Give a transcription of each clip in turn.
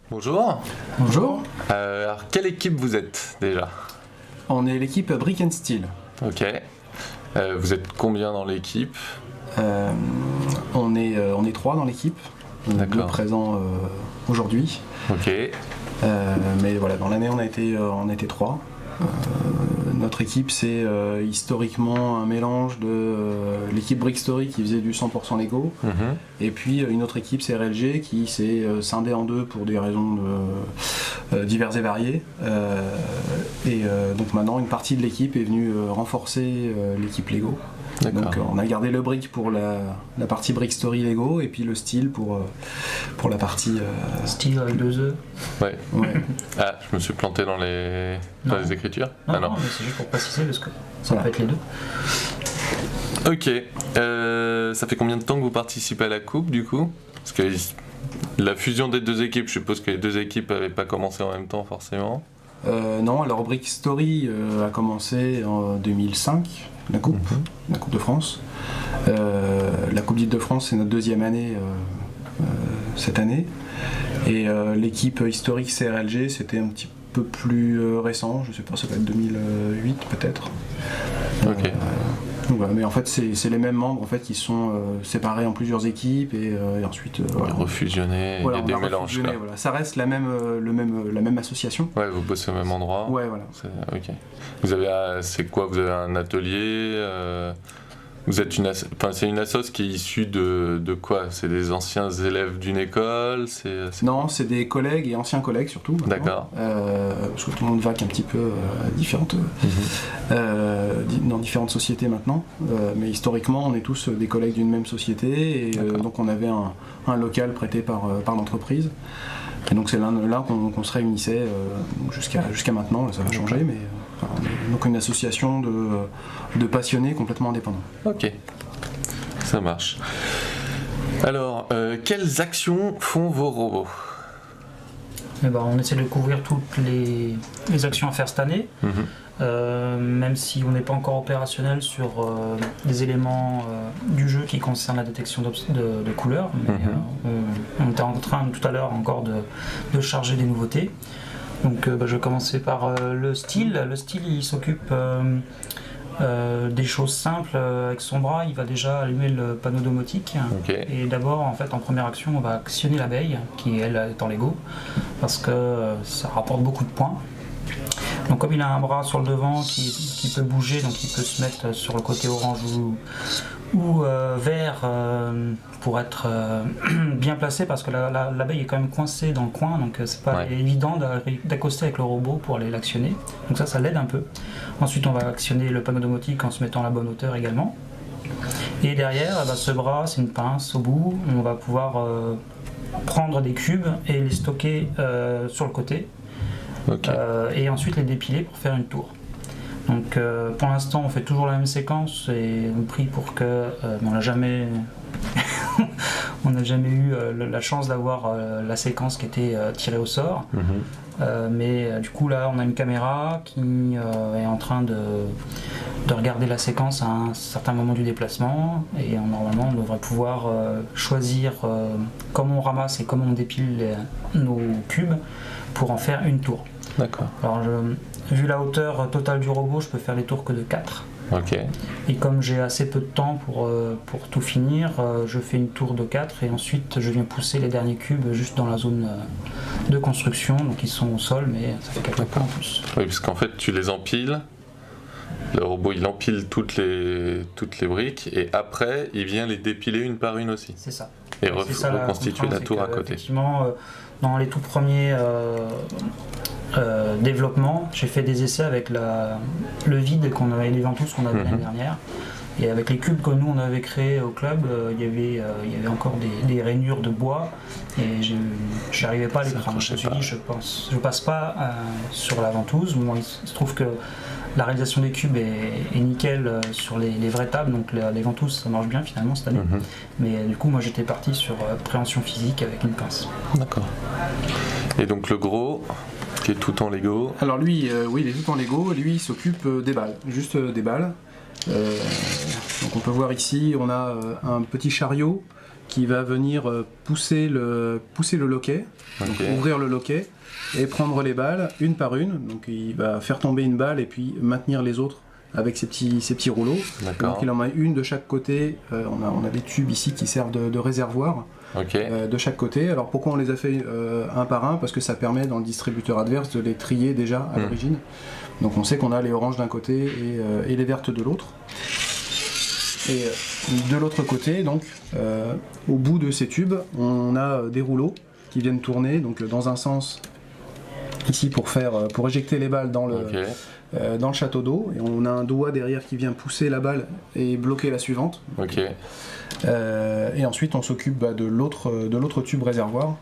Bonjour. Bonjour, Alors, quelle équipe vous êtes déjà? on est l'équipe Brick and Steel. Ok. Vous êtes combien dans l'équipe? On est 3 dans l'équipe, on est 2 D'accord. présents aujourd'hui. Ok. Mais voilà, dans l'année on a été 3. Notre équipe c'est historiquement un mélange de l'équipe Brick Story qui faisait du 100% Lego, Mhm. et puis une autre équipe c'est RLG qui s'est scindée en deux pour des raisons diverses et variées. Donc maintenant une partie de l'équipe est venue renforcer l'équipe Lego. D'accord. Donc on a gardé le brick pour la partie Brick Story Lego et puis le steel pour la partie... Style avec 2 E. Ouais. ouais. Ah, je me suis planté dans les Non. écritures. Non, Ah non. non, mais c'est juste pour préciser parce que ça Voilà. peut être les deux. Ok. Ça fait combien de temps que vous participez à la coupe du coup? Parce que la fusion des deux équipes, je suppose que les deux équipes n'avaient pas commencé en même temps forcément. Non, alors Brick Story a commencé en 2005, la coupe de France. La coupe d'Île-de-France c'est notre deuxième année cette année. Et l'équipe historique CRLG c'était un petit peu plus récent, je sais pas, ça va être 2008 peut-être. Ok. Donc voilà, mais en fait c'est les mêmes membres en fait qui sont séparés en plusieurs équipes et ensuite Voilà, refusionner, voilà, il y a on des a mélanges. refusionné, Quoi. voilà. Ça reste la même association. Ouais, vous bossez au même endroit. Ouais, voilà. Ok. Vous avez, c'est quoi? Vous avez un atelier? Vous êtes c'est une assoce qui est issue de quoi? C'est des anciens élèves d'une école? Non, c'est des collègues et anciens collègues surtout. maintenant. D'accord. Parce que tout le monde vaque un petit peu dans différentes sociétés maintenant. Mais historiquement, on est tous des collègues d'une même société. Et donc on avait un local prêté par l'entreprise. Et donc c'est là qu'on se réunissait jusqu'à maintenant. Ça va changer, mais on est donc une association de passionnés complètement indépendants. Ok, ça marche. Alors, quelles actions font vos robots? Et ben, on essaie de couvrir toutes les actions à faire cette année, même si on n'est pas encore opérationnel sur des éléments du jeu qui concernent la détection de couleurs. Mais, on était en train tout à l'heure encore de charger des nouveautés. Donc je vais commencer par le style. Le style il s'occupe des choses simples. Avec son bras il va déjà allumer le panneau domotique. Ok. Et d'abord en fait en première action on va actionner l'abeille qui elle est en Lego parce que ça rapporte beaucoup de points. Donc comme il a un bras sur le devant qui peut bouger, donc il peut se mettre sur le côté orange ou vert pour être bien placé parce que l'abeille est quand même coincée dans le coin, donc c'est pas évident d'accoster avec le robot pour aller l'actionner. Donc ça l'aide un peu. Ensuite on va actionner le panneau domotique en se mettant à la bonne hauteur également. Et derrière, ce bras, c'est une pince au bout, on va pouvoir prendre des cubes et les stocker sur le côté. Ok. Et ensuite les dépiler pour faire une tour. Donc pour l'instant on fait toujours la même séquence et on prie pour que on n'a jamais on n'a jamais eu la chance d'avoir la séquence qui était tirée au sort. Mais du coup là on a une caméra qui est en train de regarder la séquence à un certain moment du déplacement et normalement on devrait pouvoir choisir comment on ramasse et comment on dépile nos cubes pour en faire une tour. D'accord. Alors vu la hauteur totale du robot, je peux faire les tours que de 4. Ok. Et comme j'ai assez peu de temps pour tout finir, je fais une tour de 4 et ensuite je viens pousser les derniers cubes juste dans la zone de construction. Donc ils sont au sol, mais ça fait quelques points en plus. Oui, parce qu'en fait, tu les empiles. Le robot, il empile toutes les briques et après, il vient les dépiler une par une aussi. C'est ça. Et C'est ça, la reconstituer la contrainte, tour c'est à que, côté. Effectivement, dans les tout premiers développements, j'ai fait des essais avec le vide qu'on avait, les ventouses qu'on avait l'année dernière. Et avec les cubes que nous on avait créés au club, il y avait encore des rainures de bois et je n'arrivais pas à les prendre. Je me suis dit, je passe pas sur la ventouse. Bon, il se trouve que la réalisation des cubes est nickel sur les vraies tables, donc les ventouses ça marche bien finalement cette année. Mais du coup moi j'étais parti sur préhension physique avec une pince. D'accord. Et donc le gros, qui est tout en Lego. Alors lui, oui, il est tout en Lego. Lui, il s'occupe des balles, juste des balles. Donc on peut voir ici, on a un petit chariot qui va venir pousser le loquet, donc ouvrir le loquet et prendre les balles une par une. Donc il va faire tomber une balle et puis maintenir les autres avec ces petits rouleaux. D'accord. Donc il en met une de chaque côté. On a des tubes ici qui servent de réservoir de chaque côté. Alors pourquoi on les a fait un par un? Parce que ça permet dans le distributeur adverse de les trier déjà à l'origine. Donc on sait qu'on a les oranges d'un côté et les vertes de l'autre. Et de l'autre côté, donc, au bout de ces tubes, on a des rouleaux qui viennent tourner, donc dans un sens ici pour éjecter les balles dans le château d'eau, et on a un doigt derrière qui vient pousser la balle et bloquer la suivante. Et ensuite on s'occupe de l'autre tube réservoir.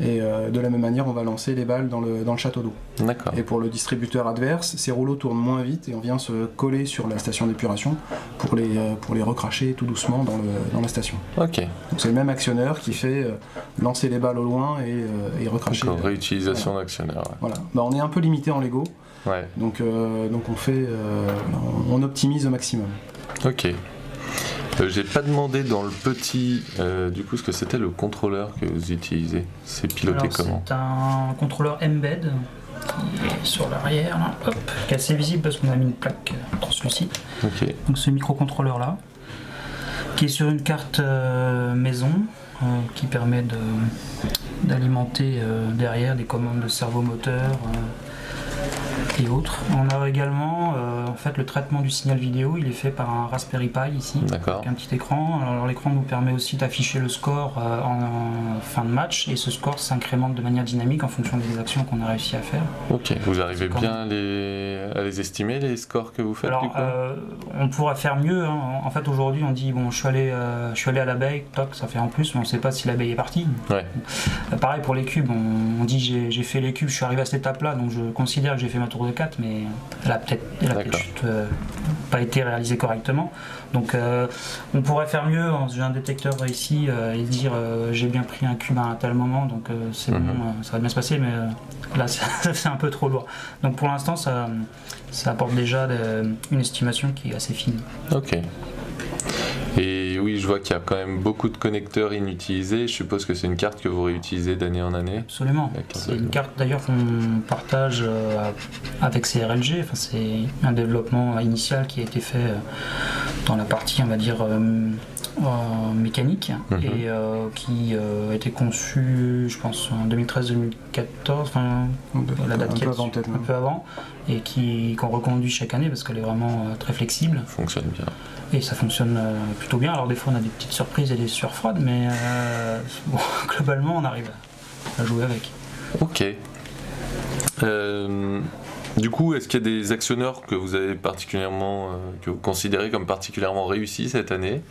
Et de la même manière, on va lancer les balles dans le château d'eau. D'accord. Et pour le distributeur adverse, ces rouleaux tournent moins vite et on vient se coller sur la station d'épuration pour les recracher tout doucement dans la station. Ok. Donc c'est le même actionneur qui fait lancer les balles au loin et recracher. Donc réutilisation d'actionneur. Ouais. Voilà. On est un peu limité en Lego. Ouais. Donc on optimise au maximum. Ok. J'ai pas demandé dans le petit, du coup, ce que c'était le contrôleur que vous utilisez. C'est piloté comment? C'est un contrôleur embed qui est sur l'arrière, là, hop, qui est assez visible parce qu'on a mis une plaque translucide. Ok. Donc ce microcontrôleur là, qui est sur une carte maison, qui permet d'alimenter derrière des commandes de servomoteur et autres. On a également en fait le traitement du signal vidéo, il est fait par un Raspberry Pi ici, avec un petit écran. Alors l'écran nous permet aussi d'afficher le score en fin de match, et ce score s'incrémente de manière dynamique en fonction des actions qu'on a réussi à faire. Ok, vous arrivez bien à les estimer, les scores que vous faites? Alors, du coup on pourrait faire mieux, hein. En fait aujourd'hui on dit bon, je suis allé à l'abeille, toc, ça fait en plus, mais on ne sait pas si l'abeille est partie. Ouais. Pareil pour les cubes, on dit j'ai fait les cubes, je suis arrivé à cette étape là, donc je considère que j'ai fait ma tour de 4, mais elle a peut-être pas été réalisée correctement. Donc on pourrait faire mieux. J'ai un détecteur ici et dire j'ai bien pris un cube à un tel moment, donc c'est bon, ça va bien se passer, mais là c'est un peu trop lourd. Donc pour l'instant ça apporte déjà une estimation qui est assez fine. Ok. Et oui, je vois qu'il y a quand même beaucoup de connecteurs inutilisés. Je suppose que c'est une carte que vous réutilisez d'année en année. Absolument. C'est une carte d'ailleurs qu'on partage avec CRLG. Enfin, c'est un développement initial qui a été fait dans la partie, on va dire, mécanique, et qui a été conçu, je pense, en 2013-2014, enfin, la date qui est un peu avant, et qu'on reconduit chaque année parce qu'elle est vraiment très flexible. Ça fonctionne bien. Et ça fonctionne plutôt bien. Alors des fois on a des petites surprises et des sueurs froides, mais bon, globalement on arrive à jouer avec. Ok. Du coup, est-ce qu'il y a des actionneurs que vous avez particulièrement, que vous considérez comme particulièrement réussis cette année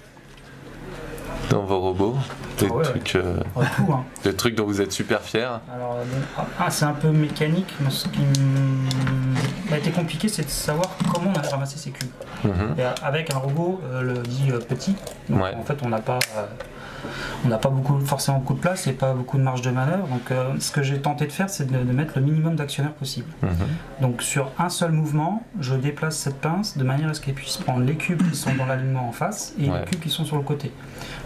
dans vos robots? Des trucs dont vous êtes super fiers? Alors, c'est un peu mécanique, mais ce qui a été compliqué, c'est de savoir comment on allait ramasser ces cubes. Et avec un robot dit petit, donc en fait on n'a pas forcément beaucoup de place et pas beaucoup de marge de manœuvre. Donc ce que j'ai tenté de faire, c'est de mettre le minimum d'actionnaires possible. Donc sur un seul mouvement, je déplace cette pince de manière à ce qu'elle puisse prendre les cubes qui sont dans l'alignement en face et les cubes qui sont sur le côté.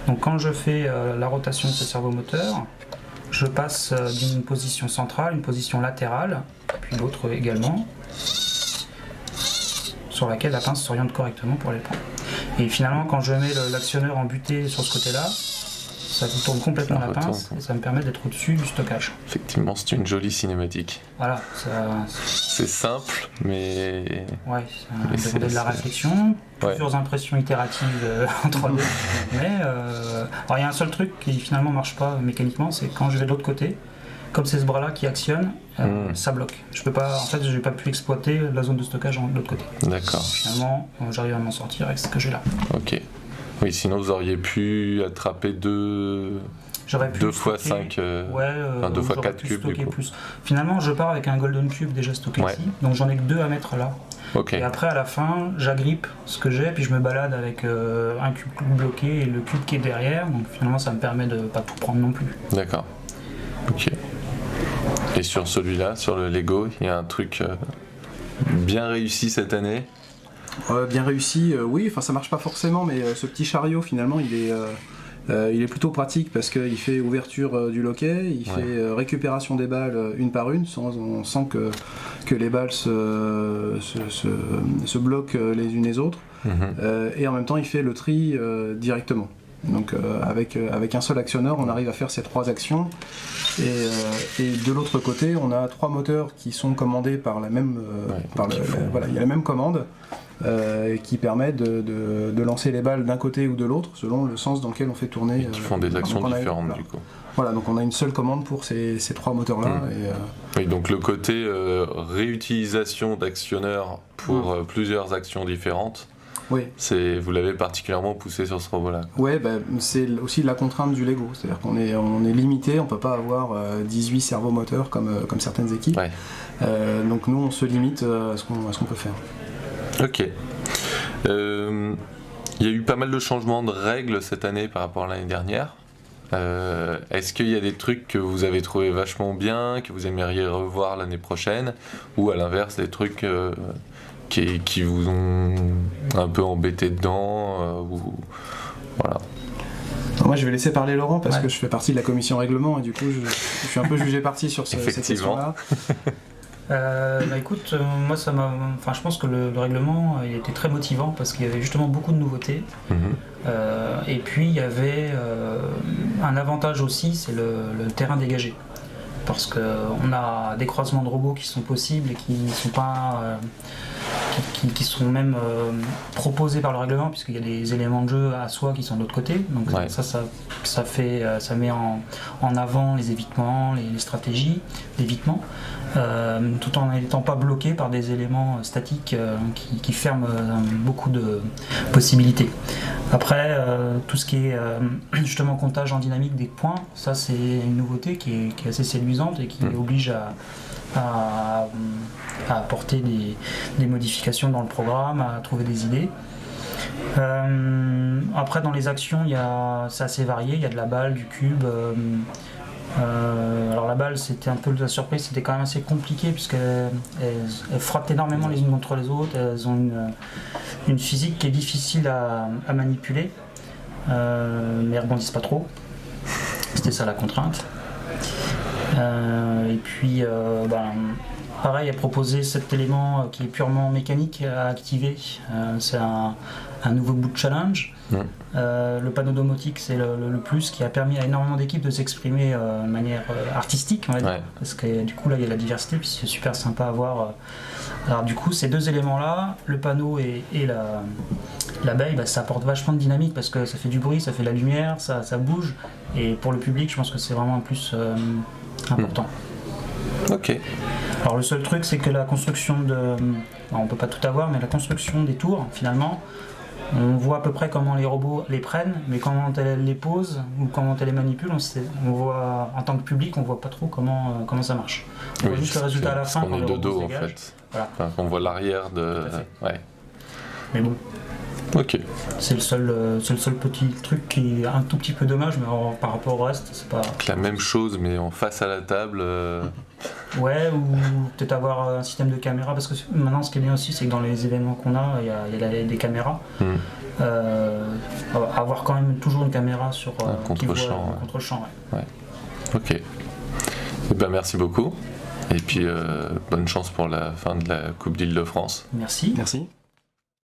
Donc quand je fais la rotation de ce servomoteur, je passe d'une position centrale, une position latérale, puis l'autre également, sur laquelle la pince s'oriente correctement pour les prendre. Et finalement, quand je mets l'actionneur embuté sur ce côté-là, ça tourne complètement la pince et ça me permet d'être au-dessus du stockage. Effectivement, c'est une jolie cinématique. Voilà. C'est simple, mais... Ouais, c'est de la réflexion, plusieurs impressions itératives en 3D. Mais alors il y a un seul truc qui finalement marche pas mécaniquement, c'est quand je vais de l'autre côté, comme c'est ce bras-là qui actionne, ça bloque. Je n'ai pas pu exploiter la zone de stockage de l'autre côté. D'accord. Finalement, j'arrive à m'en sortir avec ce que j'ai là. Ok. Oui, sinon vous auriez pu attraper deux fois 5, 2 fois 4 cubes du coup. Plus. Finalement, je pars avec un Golden Cube déjà stocké ici, donc j'en ai que 2 à mettre là. Okay. Et après, à la fin, j'agrippe ce que j'ai, puis je me balade avec un cube bloqué et le cube qui est derrière, donc finalement ça me permet de pas tout prendre non plus. D'accord. Ok. Et sur celui-là, sur le Lego, il y a un truc bien réussi cette année? Bien réussi, oui, enfin ça marche pas forcément, mais ce petit chariot finalement il Il est plutôt pratique parce qu'il fait ouverture du loquet, il fait récupération des balles une par une, sans que les balles se bloquent les unes les autres. Et en même temps, il fait le tri directement. Donc avec un seul actionneur, on arrive à faire ces 3 actions. Et de l'autre côté, on a 3 moteurs qui sont commandés par la même, il y a la même commande qui permet de lancer les balles d'un côté ou de l'autre selon le sens dans lequel on fait tourner. Et qui font des actions différentes du coup. Voilà, donc on a une seule commande pour ces 3 moteurs-là. Oui, donc le côté réutilisation d'actionneurs pour plusieurs actions différentes. Oui. Vous l'avez particulièrement poussé sur ce robot-là. Oui, c'est aussi la contrainte du Lego. C'est-à-dire qu'on est limité, on ne peut pas avoir 18 servomoteurs comme certaines équipes. Ouais. Donc nous, on se limite à ce qu'on peut faire. Ok. Il y a eu pas mal de changements de règles cette année par rapport à l'année dernière. Est-ce qu'il y a des trucs que vous avez trouvé vachement bien, que vous aimeriez revoir l'année prochaine, ou à l'inverse des trucs qui vous ont un peu embêté dedans voilà. Alors moi je vais laisser parler Laurent parce que je fais partie de la commission règlement et du coup je suis un peu jugé parti sur cette question-là. Écoute, moi je pense que le règlement il était très motivant parce qu'il y avait justement beaucoup de nouveautés. Et puis il y avait un avantage aussi, c'est le terrain dégagé. Parce qu'on a des croisements de robots qui sont possibles et qui ne sont pas qui sont même proposés par le règlement, puisqu'il y a des éléments de jeu à soi qui sont de l'autre côté. Donc ça met en avant les évitements, les stratégies d'évitement, tout en n'étant pas bloqué par des éléments statiques qui ferment beaucoup de possibilités. Après, tout ce qui est justement comptage en dynamique des points, ça c'est une nouveauté qui est assez séduisante et qui oblige à apporter des modifications dans le programme, à trouver des idées. Après dans les actions, c'est assez varié, il y a de la balle, du cube. Alors la balle, c'était un peu la surprise, c'était quand même assez compliqué puisqu'elles frottent énormément les unes contre les autres, elles ont une physique qui est difficile à manipuler, mais elles rebondissent pas trop. C'était ça la contrainte. Et puis pareil, à proposer cet élément qui est purement mécanique à activer. C'est un nouveau bout de challenge. Le panneau domotique, c'est le plus qui a permis à énormément d'équipes de s'exprimer de manière artistique, on va dire. Parce que du coup là il y a la diversité, puis c'est super sympa à voir. Alors du coup ces deux éléments-là, le panneau et l'abeille, ça apporte vachement de dynamique parce que ça fait du bruit, ça fait de la lumière, ça bouge. Et pour le public, je pense que c'est vraiment un plus important. Ok. Alors le seul truc, c'est que la construction on peut pas tout avoir, mais la construction des tours, finalement, on voit à peu près comment les robots les prennent, mais comment elles les posent ou comment elles les manipulent, on voit en tant que public, on voit pas trop comment ça marche. On voit juste le résultat à la fin. On est de dos en fait. Voilà. Enfin, on voit l'arrière de. Ouais. Mais bon. Ok. C'est le seul petit truc qui est un tout petit peu dommage, mais par rapport au reste, c'est pas. La même chose, mais en face à la table. Ouais, ou peut-être avoir un système de caméra, parce que maintenant ce qui est bien aussi, c'est que dans les événements qu'on a, il y a des caméras. Avoir quand même toujours une caméra sur contre-champ. Contre-champ, ouais. Ok. Eh ben, merci beaucoup. Et puis bonne chance pour la fin de la Coupe d'Île-de-France. Merci. Merci.